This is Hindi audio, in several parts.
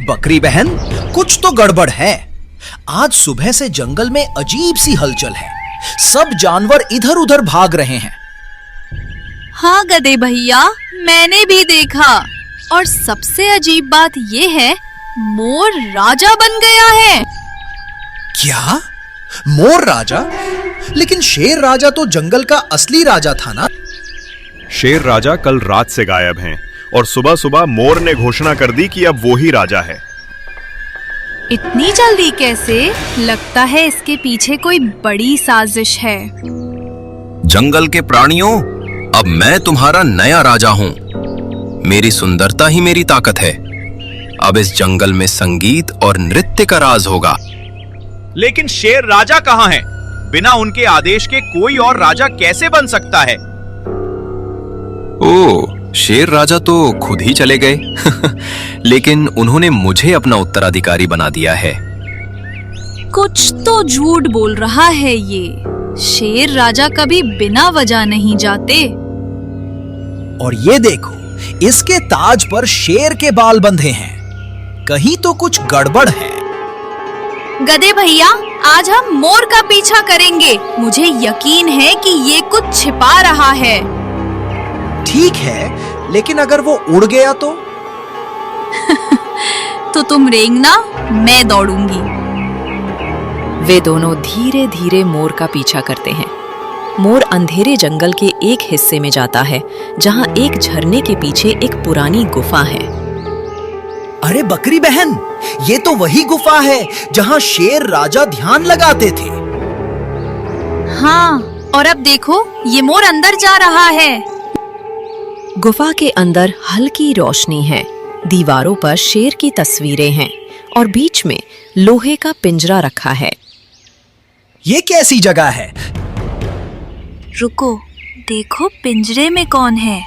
बकरी बहन, कुछ तो गड़बड़ है। आज सुबह से जंगल में अजीब सी हलचल है। सब जानवर इधर उधर भाग रहे हैं। हाँ गधे भैया, मैंने भी देखा। और सबसे अजीब बात ये है, मोर राजा बन गया है। क्या? मोर राजा? लेकिन शेर राजा तो जंगल का असली राजा था ना? शेर राजा कल रात से गायब हैं और सुबह सुबह मोर ने घोषणा कर दी कि अब वो ही राजा है। इतनी जल्दी कैसे? लगता है इसके पीछे कोई बड़ी साजिश है। जंगल के प्राणियों, अब मैं तुम्हारा नया राजा हूँ। मेरी सुंदरता ही मेरी ताकत है। अब इस जंगल में संगीत और नृत्य का राज होगा। लेकिन शेर राजा कहाँ है? बिना उनके आदेश के कोई और राजा कैसे बन सकता है? ओह, शेर राजा तो खुद ही चले गए। लेकिन उन्होंने मुझे अपना उत्तराधिकारी बना दिया है। कुछ तो झूठ बोल रहा है ये। शेर राजा कभी बिना वजह नहीं जाते। और ये देखो, इसके ताज पर शेर के बाल बंधे हैं। कहीं तो कुछ गड़बड़ है। गधे भैया, आज हम मोर का पीछा करेंगे। मुझे यकीन है कि ये कुछ छिपा रहा है। ठीक है, लेकिन अगर वो उड़ गया तो? तो तुम रेंगना, मैं दौड़ूंगी। वे दोनों धीरे धीरे मोर का पीछा करते हैं। मोर अंधेरे जंगल के एक हिस्से में जाता है, जहां एक झरने के पीछे एक पुरानी गुफा है। अरे बकरी बहन, ये तो वही गुफा है जहां शेर राजा ध्यान लगाते थे। हाँ, और अब देखो, ये मोर अंदर जा रहा है। गुफा के अंदर हल्की रोशनी है। दीवारों पर शेर की तस्वीरें हैं और बीच में लोहे का पिंजरा रखा है। ये कैसी जगह है? रुको, देखो पिंजरे में कौन है।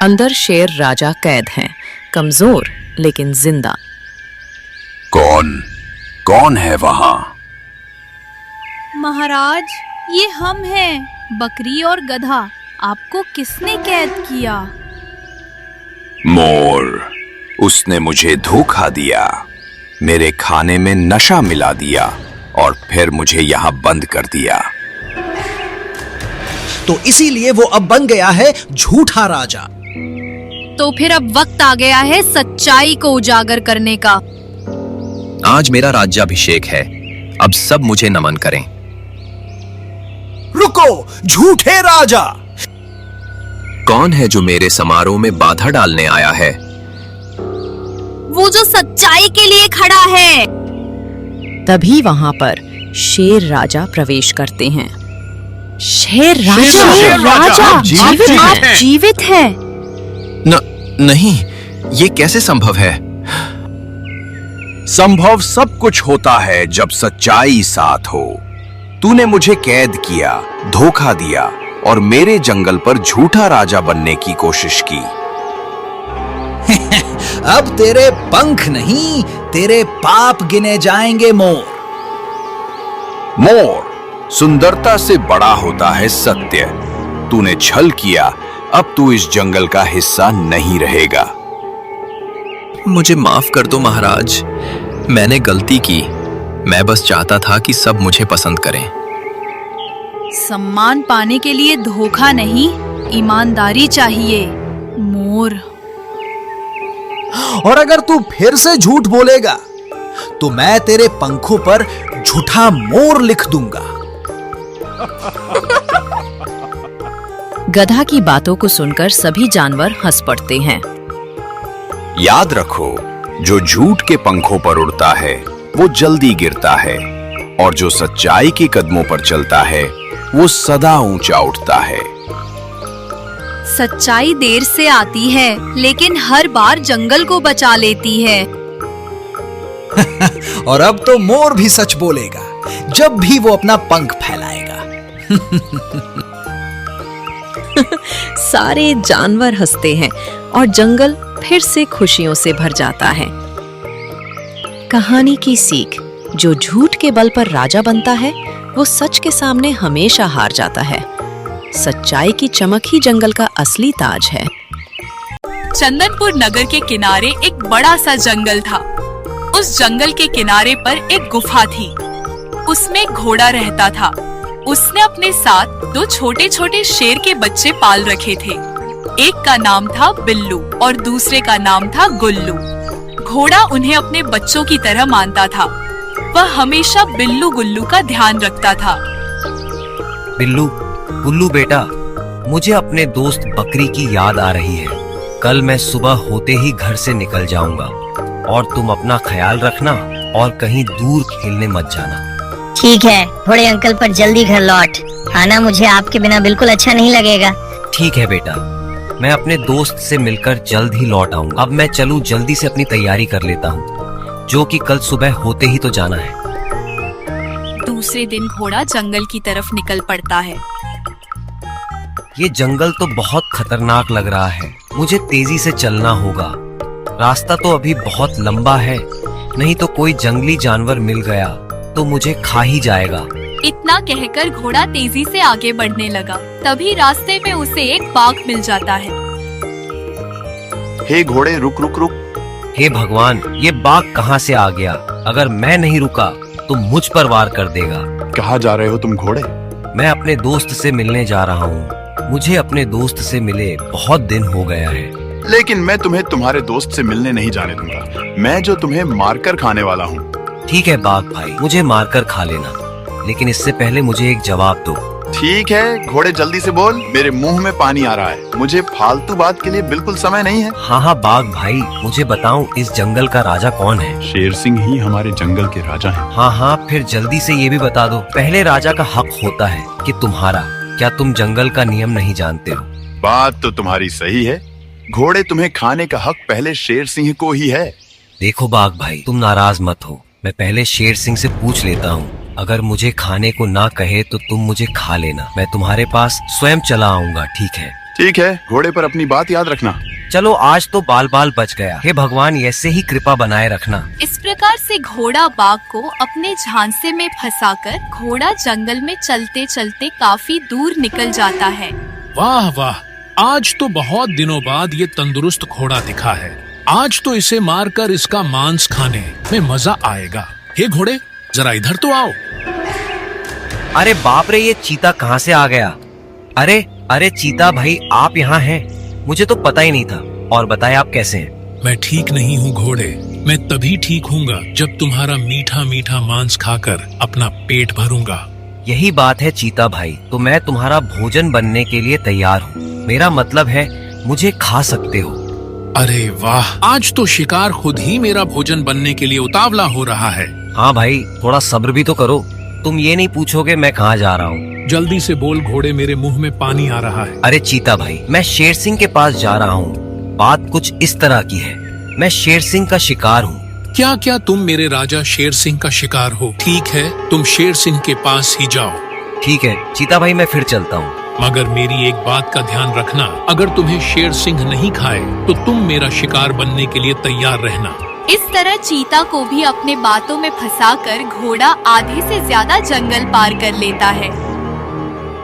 अंदर शेर राजा कैद हैं, कमजोर लेकिन जिंदा। कौन है वहां? महाराज, ये हम हैं, बकरी और गधा। आपको किसने कैद किया? मोर, उसने मुझे धोखा दिया, मेरे खाने में नशा मिला दिया और फिर मुझे यहाँ बंद कर दिया। तो इसीलिए वो अब बन गया है झूठा राजा। तो फिर अब वक्त आ गया है सच्चाई को उजागर करने का। आज मेरा राज्याभिषेक है, अब सब मुझे नमन करें। रुको, झूठे राजा! कौन है जो मेरे समारोह में बाधा डालने आया है? वो जो सच्चाई के लिए खड़ा है। तभी वहां पर शेर राजा प्रवेश करते हैं। शेर राजा जीवित है? नहीं, ये कैसे संभव है? संभव सब कुछ होता है जब सच्चाई साथ हो। तूने मुझे कैद किया, धोखा दिया और मेरे जंगल पर झूठा राजा बनने की कोशिश की। अब तेरे पंख नहीं, तेरे पाप गिने जाएंगे मोर। मोर, सुंदरता से बड़ा होता है सत्य। तूने छल किया, अब तू इस जंगल का हिस्सा नहीं रहेगा। मुझे माफ कर दो महाराज, मैंने गलती की। मैं बस चाहता था कि सब मुझे पसंद करें। सम्मान पाने के लिए धोखा नहीं, ईमानदारी चाहिए मोर। और अगर तू फिर से झूठ बोलेगा तो मैं तेरे पंखों पर झूठा मोर लिख दूंगा। गधा की बातों को सुनकर सभी जानवर हंस पड़ते हैं। याद रखो, जो झूठ के पंखों पर उड़ता है वो जल्दी गिरता है, और जो सच्चाई के कदमों पर चलता है वो सदा ऊंचा उठता है। सच्चाई देर से आती है, लेकिन हर बार जंगल को बचा लेती है। और अब तो मोर भी सच बोलेगा जब भी वो अपना पंख फैलाएगा। सारे जानवर हंसते हैं और जंगल फिर से खुशियों से भर जाता है। कहानी की सीख, जो झूठ के बल पर राजा बनता है वो सच के सामने हमेशा हार जाता है। सच्चाई की चमक ही जंगल का असली ताज है। चंदनपुर नगर के किनारे एक बड़ा सा जंगल था। उस जंगल के किनारे पर एक गुफा थी। उसमें घोड़ा रहता था। उसने अपने साथ 2 छोटे छोटे शेर के बच्चे पाल रखे थे। एक का नाम था बिल्लू और दूसरे का नाम था गुल्लू। घोड़ा उन्हें अपने बच्चों की तरह मानता था। वह हमेशा बिल्लू गुल्लू का ध्यान रखता था। बिल्लू, गुल्लू बेटा, मुझे अपने दोस्त बकरी की याद आ रही है। कल मैं सुबह होते ही घर से निकल जाऊंगा और तुम अपना ख्याल रखना और कहीं दूर खेलने मत जाना। ठीक है घोड़े अंकल, पर जल्दी घर लौट आना। मुझे आपके बिना बिल्कुल अच्छा नहीं लगेगा। ठीक है बेटा, मैं अपने दोस्त से मिलकर जल्द ही लौट आऊंगा। अब मैं चलूं, जल्दी से अपनी तैयारी कर लेता हूँ, जो कि कल सुबह होते ही तो जाना है। दूसरे दिन घोड़ा जंगल की तरफ निकल पड़ता है। ये जंगल तो बहुत खतरनाक लग रहा है। मुझे तेजी से चलना होगा। रास्ता तो अभी बहुत लंबा है, नहीं तो कोई जंगली जानवर मिल गया तो मुझे खा ही जाएगा। इतना कहकर घोड़ा तेजी से आगे बढ़ने लगा। तभी रास्ते में उसे एक बाघ मिल जाता है। हे घोड़े, रुक रुक रुक। हे भगवान, ये बाघ कहाँ से आ गया? अगर मैं नहीं रुका तो मुझ पर वार कर देगा। कहाँ जा रहे हो तुम घोड़े? मैं अपने दोस्त से मिलने जा रहा हूँ। मुझे अपने दोस्त से मिले बहुत दिन हो गया है। लेकिन मैं तुम्हें तुम्हारे दोस्त से मिलने नहीं जाने दूंगा। मैं जो तुम्हें मारकर खाने वाला हूँ। ठीक है बाघ भाई, मुझे मारकर खा लेना, लेकिन इससे पहले मुझे एक जवाब दो। ठीक है घोड़े, जल्दी से बोल, मेरे मुंह में पानी आ रहा है। मुझे फालतू बात के लिए बिल्कुल समय नहीं है। हाँ बाघ भाई, मुझे बताओ, इस जंगल का राजा कौन है? शेर सिंह ही हमारे जंगल के राजा हैं। हाँ, फिर जल्दी से ये भी बता दो, पहले राजा का हक होता है कि तुम्हारा। क्या तुम जंगल का नियम नहीं जानते हो? बात तो तुम्हारी सही है घोड़े, तुम्हें खाने का हक पहले शेर सिंह को ही है। देखो बाघ भाई, तुम नाराज मत हो। मैं पहले शेर सिंह से पूछ लेता हूँ। अगर मुझे खाने को ना कहे तो तुम मुझे खा लेना। मैं तुम्हारे पास स्वयं चला आऊंगा, ठीक है? ठीक है घोड़े, पर अपनी बात याद रखना। चलो, आज तो बाल बाल बच गया। हे भगवान, ऐसे ही कृपा बनाए रखना। इस प्रकार से घोड़ा बाघ को अपने झांसे में फंसाकर घोड़ा जंगल में चलते चलते काफी दूर निकल जाता है। वाह वाह, आज तो बहुत दिनों बाद ये तंदुरुस्त घोड़ा दिखा है। आज तो इसे मारकर इसका मांस खाने में मजा आएगा। हे घोड़े, जरा इधर तो आओ। अरे बाप रे, ये चीता कहाँ से आ गया? अरे चीता भाई, आप यहाँ हैं? मुझे तो पता ही नहीं था। और बताएं, आप कैसे हैं? मैं ठीक नहीं हूँ घोड़े। मैं तभी ठीक हूँगा जब तुम्हारा मीठा मीठा मांस खाकर अपना पेट भरूंगा। यही बात है चीता भाई, तो मैं तुम्हारा भोजन बनने के लिए तैयार हूँ। मेरा मतलब है, मुझे खा सकते हो। अरे वाह, आज तो शिकार खुद ही मेरा भोजन बनने के लिए उतावला हो रहा है। हाँ भाई, थोड़ा सब्र भी तो करो। तुम ये नहीं पूछोगे मैं कहाँ जा रहा हूँ? जल्दी से बोल घोड़े, मेरे मुंह में पानी आ रहा है। अरे चीता भाई, मैं शेर सिंह के पास जा रहा हूँ। बात कुछ इस तरह की है, मैं शेर सिंह का शिकार हूँ। क्या तुम मेरे राजा शेर सिंह का शिकार हो? ठीक है, तुम शेर सिंह के पास ही जाओ। ठीक है चीता भाई, मैं फिर चलता हूँ। मगर मेरी एक बात का ध्यान रखना, अगर तुम्हें शेर सिंह नहीं खाए तो तुम मेरा शिकार बनने के लिए तैयार रहना। इस तरह चीता को भी अपने बातों में फंसाकर घोड़ा आधे से ज्यादा जंगल पार कर लेता है।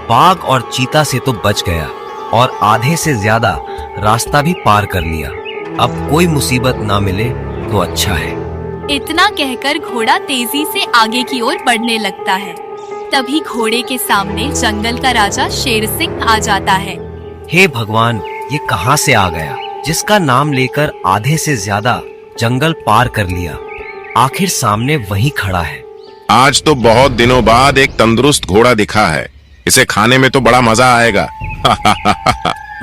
बाघ और चीता से तो बच गया और आधे से ज्यादा रास्ता भी पार कर लिया। अब कोई मुसीबत ना मिले तो अच्छा है। इतना कहकर घोड़ा तेजी से आगे की ओर बढ़ने लगता है। तभी घोड़े के सामने जंगल का राजा शेर सिंह आ जाता है। हे भगवान, ये कहाँ से आ गया, जिसका नाम लेकर आधे से ज्यादा जंगल पार कर लिया? आखिर सामने वही खड़ा है। आज तो बहुत दिनों बाद एक तंदुरुस्त घोड़ा दिखा है। इसे खाने में तो बड़ा मजा आएगा।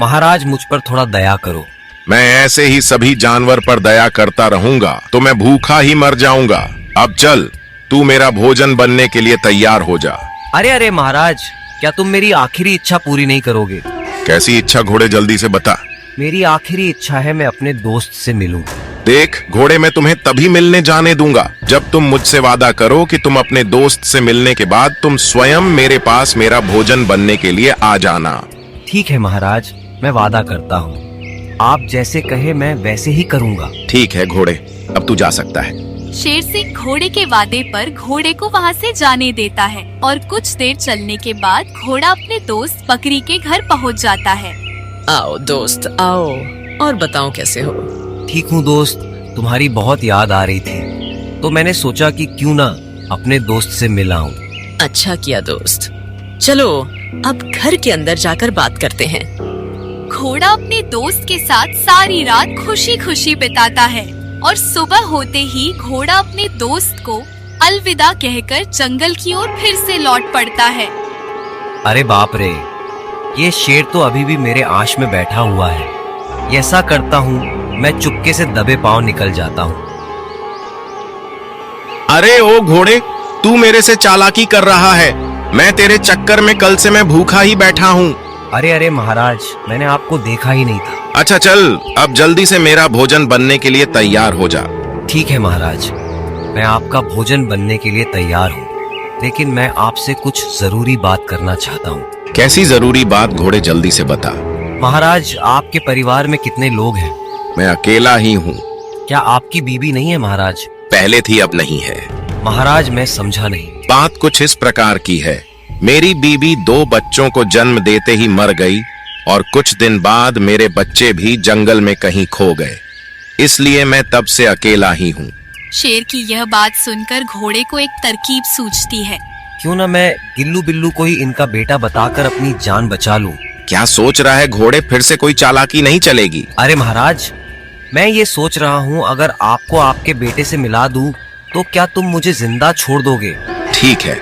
महाराज, मुझ पर थोड़ा दया करो। मैं ऐसे ही सभी जानवर पर दया करता रहूंगा तो मैं भूखा ही मर जाऊंगा। अब चल, तू मेरा भोजन बनने के लिए तैयार हो जा। अरे महाराज, क्या तुम मेरी आखिरी इच्छा पूरी नहीं करोगे? कैसी इच्छा घोड़े, जल्दी से बता। मेरी आखिरी इच्छा है मैं अपने दोस्त से मिलूं। देख घोड़े, मैं तुम्हें तभी मिलने जाने दूंगा जब तुम मुझसे वादा करो कि तुम अपने दोस्त से मिलने के बाद तुम स्वयं मेरे पास मेरा भोजन बनने के लिए आ जाना। ठीक है महाराज, मैं वादा करता हूँ। आप जैसे कहे मैं वैसे ही करूँगा। ठीक है घोड़े, अब तू जा सकता है। शेर सिंह घोड़े के वादे पर घोड़े को वहाँ से जाने देता है और कुछ देर चलने के बाद घोड़ा अपने दोस्त बकरी के घर पहुँच जाता है। आओ दोस्त आओ, और बताओ कैसे हो? ठीक हूँ दोस्त, तुम्हारी बहुत याद आ रही थी, तो मैंने सोचा कि क्यों ना अपने दोस्त से मिल आऊं। अच्छा किया दोस्त। चलो अब घर के अंदर जाकर बात करते हैं। घोड़ा अपने दोस्त के साथ सारी रात खुशी खुशी बिताता है और सुबह होते ही घोड़ा अपने दोस्त को अलविदा कहकर जंगल की ओर फिर से लौट पड़ता है। अरे बाप रे, ये शेर तो अभी भी मेरे आश में बैठा हुआ है। ऐसा करता हूँ मैं चुपके से दबे पांव निकल जाता हूँ। अरे ओ घोड़े, तू मेरे से चालाकी कर रहा है। मैं तेरे चक्कर में कल से मैं भूखा ही बैठा हूँ। अरे अरे महाराज, मैंने आपको देखा ही नहीं था। अच्छा चल, अब जल्दी से मेरा भोजन बनने के लिए तैयार हो जा। ठीक है महाराज, मैं आपका भोजन बनने के लिए तैयार हूँ, लेकिन मैं आपसे कुछ जरूरी बात करना चाहता हूँ। कैसी जरूरी बात घोड़े, जल्दी से बता। महाराज, आपके परिवार में कितने लोग हैं? मैं अकेला ही हूँ। क्या आपकी बीबी नहीं है महाराज? पहले थी, अब नहीं है। महाराज, मैं समझा नहीं। बात कुछ इस प्रकार की है। मेरी बीबी 2 बच्चों को जन्म देते ही मर गई और कुछ दिन बाद मेरे बच्चे भी जंगल में कहीं खो गए, इसलिए मैं तब से अकेला ही हूँ। शेर की यह बात सुनकर घोड़े को एक तरकीब सूझती है। क्यों ना मैं गिल्लू बिल्लू को ही इनका बेटा बताकर अपनी जान बचा लूं। क्या सोच रहा है घोड़े, फिर से कोई चालाकी नहीं चलेगी? अरे महाराज, मैं ये सोच रहा हूँ अगर आपको आपके बेटे से मिला दूं तो क्या तुम मुझे जिंदा छोड़ दोगे? ठीक है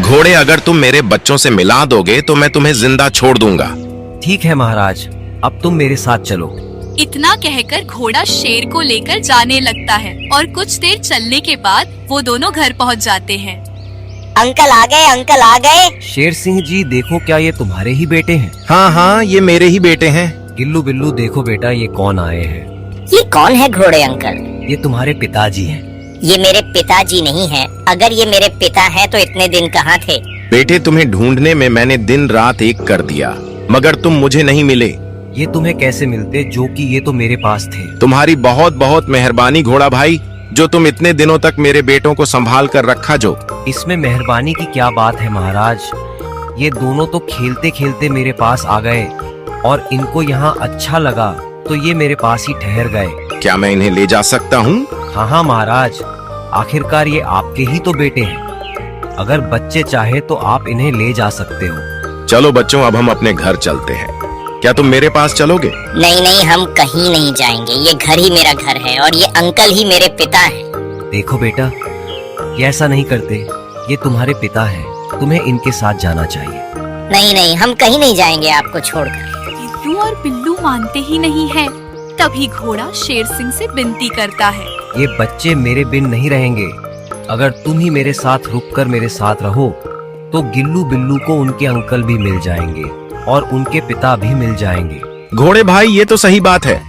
घोड़े, अगर तुम मेरे बच्चों से मिला दोगे तो मैं तुम्हें जिंदा छोड़ दूंगा। ठीक है महाराज, अब तुम मेरे साथ चलो। इतना कहकर घोड़ा शेर को लेकर जाने लगता है और कुछ देर चलने के बाद वो दोनों घर पहुंच जाते हैं। अंकल आ गए, अंकल आ गए। शेर सिंह जी, देखो क्या ये तुम्हारे ही बेटे हैं? हाँ हाँ, ये मेरे ही बेटे हैं। गिल्लू बिल्लू, देखो बेटा ये कौन आए हैं। ये कौन है घोड़े अंकल? ये तुम्हारे पिताजी हैं। ये मेरे पिताजी नहीं है। अगर ये मेरे पिता हैं तो इतने दिन कहाँ थे? बेटे, तुम्हें ढूंढने में मैंने दिन रात एक कर दिया, मगर तुम मुझे नहीं मिले। ये तुम्हें कैसे मिलते, जो कि ये तो मेरे पास थे। तुम्हारी बहुत बहुत मेहरबानी घोड़ा भाई, जो तुम इतने दिनों तक मेरे बेटों को संभाल कर रखा। जो इसमें मेहरबानी की क्या बात है महाराज, ये दोनों तो खेलते खेलते मेरे पास आ गए और इनको यहाँ अच्छा लगा तो ये मेरे पास ही ठहर गए। क्या मैं इन्हें ले जा सकता हूँ? हाँ हाँ महाराज, आखिरकार ये आपके ही तो बेटे हैं। अगर बच्चे चाहे तो आप इन्हें ले जा सकते हो। चलो बच्चों, अब हम अपने घर चलते हैं। क्या तुम मेरे पास चलोगे? नहीं नहीं, हम कहीं नहीं जाएंगे। ये घर ही मेरा घर है और ये अंकल ही मेरे पिता हैं। देखो बेटा, ये ऐसा नहीं करते, ये तुम्हारे पिता हैं, तुम्हें इनके साथ जाना चाहिए। नहीं नहीं, हम कहीं नहीं जाएंगे आपको छोड़कर। गिल्लू और बिल्लू मानते ही नहीं है। तभी घोड़ा शेर सिंह से विनती करता है। ये बच्चे मेरे बिन नहीं रहेंगे। अगर तुम ही मेरे साथ रुककर मेरे साथ रहो तो गिल्लू बिल्लू को उनके अंकल भी मिल जाएंगे और उनके पिता भी मिल जाएंगे। घोड़े भाई, ये तो सही बात है,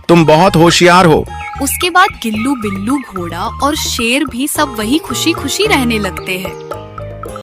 तुम बहुत होशियार हो। उसके बाद गिल्लू बिल्लू, घोड़ा और शेर भी सब वही खुशी खुशी रहने लगते हैं।